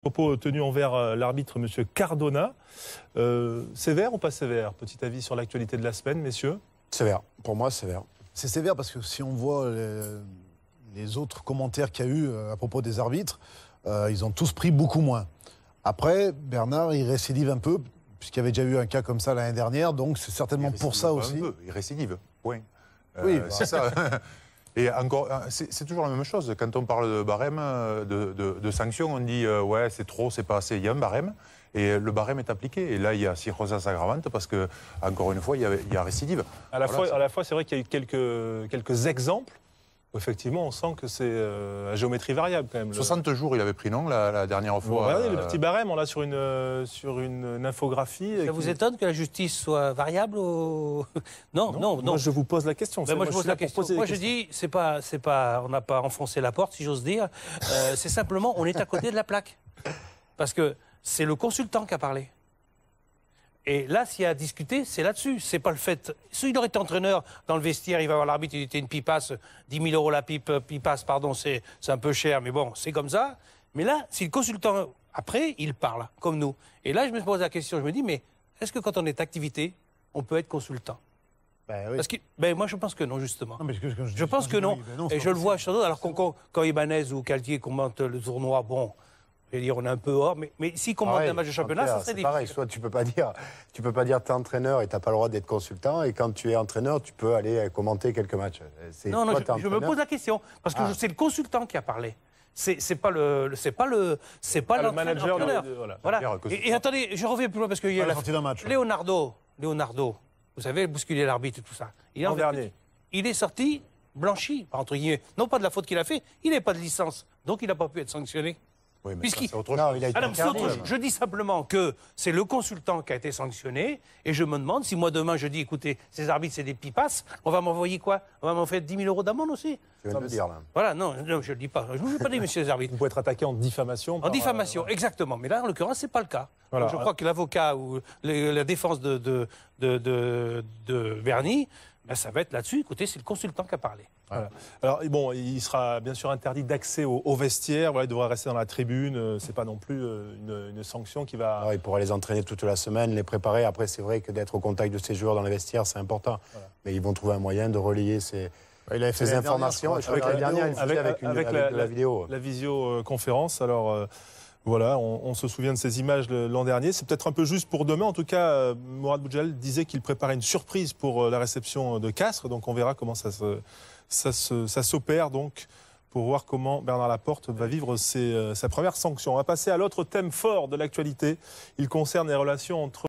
Propos tenus envers l'arbitre M. Cardona. Sévère ou pas sévère? Petit avis sur l'actualité de la semaine, messieurs. Sévère. Pour moi, sévère. C'est sévère parce que si on voit les autres commentaires qu'il y a eu à propos des arbitres, ils ont tous pris beaucoup moins. Après, Bernard, il récidive un peu, puisqu'il y avait déjà eu un cas comme ça l'année dernière, donc c'est certainement pour ça aussi. Il récidive, point. Oui, c'est ça. Et encore, c'est toujours la même chose. Quand on parle de barème, de sanctions, on dit ouais, c'est trop, c'est pas assez. Il y a un barème et le barème est appliqué. Et là, il y a circonstance aggravante parce que, encore une fois, il y a récidive. À la fois, c'est vrai qu'il y a eu quelques exemples où effectivement, on sent que c'est à géométrie variable quand même. 60 jours, il avait pris non la dernière fois. Regardez le petit barème, on l'a sur une infographie. Ça vous étonne que la justice soit variable ou... Non. Moi, je vous pose la question. Ben moi, je pose la question. Moi, je dis, c'est pas, on n'a pas enfoncé la porte, si j'ose dire. C'est simplement, on est à côté de la plaque. Parce que c'est le consultant qui a parlé. Et là, s'il y a à discuter, c'est là-dessus. C'est pas le fait. S'il aurait été entraîneur dans le vestiaire, il va voir l'arbitre, il était une pipasse, 10 000 € la pipasse, pardon, c'est un peu cher, mais bon, c'est comme ça. Mais là, si le consultant, après, il parle, comme nous. Et là, je me pose la question, je me dis, mais est-ce que quand on est activité, on peut être consultant? Ben oui. Parce que, moi, je pense que non, justement. Non, mais je pense que non. Et je le vois sur d'autres. Alors quand Ibanez ou Caltier commentent le tournoi, bon... Je vais dire, on est un peu hors, mais s'il commente un match de championnat, ça serait difficile. Pareil, soit tu peux pas dire t'es entraîneur et t'as pas le droit d'être consultant, et quand tu es entraîneur, tu peux aller commenter quelques matchs. Non, je me pose la question parce que c'est le consultant qui a parlé. C'est pas le manager. Voilà. Et attendez, je reviens plus loin parce qu'il y a Leonardo, vous savez, bousculer l'arbitre et tout ça. Il est sorti blanchi, entre guillemets. Non pas de la faute qu'il a fait, il n'est pas de licence, donc il n'a pas pu être sanctionné. Oui, mais c'est autre chose. Non, il a été interdit. Je dis simplement que c'est le consultant qui a été sanctionné et je me demande si moi demain je dis écoutez, ces arbitres c'est des pipasses, on va m'envoyer quoi? On va m'en faire 10 000 € d'amende aussi? Tu viens de le dire là. Voilà, non, je ne le dis pas. Je ne veux pas dire messieurs les arbitres. Vous pouvez être attaqué en diffamation. En diffamation, exactement. Mais là, en l'occurrence, ce n'est pas le cas. Voilà. Donc, je crois que l'avocat ou la défense de Berny, ben, ça va être là-dessus. Écoutez, c'est le consultant qui a parlé. Voilà. Alors, bon, il sera bien sûr interdit d'accès au vestiaire. Voilà, il devra rester dans la tribune. C'est pas non plus une sanction qui va... Alors, il pourra les entraîner toute la semaine, les préparer. Après, c'est vrai que d'être au contact de ces joueurs dans les vestiaires, c'est important. Voilà. Mais ils vont trouver un moyen de relayer ces informations. Je crois que la dernière, il faisait avec la vidéo. La visioconférence. Alors... Voilà, on se souvient de ces images l'an dernier. C'est peut-être un peu juste pour demain. En tout cas, Mourad Boudjel disait qu'il préparait une surprise pour la réception de Castres. Donc on verra comment ça s'opère donc pour voir comment Bernard Laporte va vivre sa première sanction. On va passer à l'autre thème fort de l'actualité. Il concerne les relations entre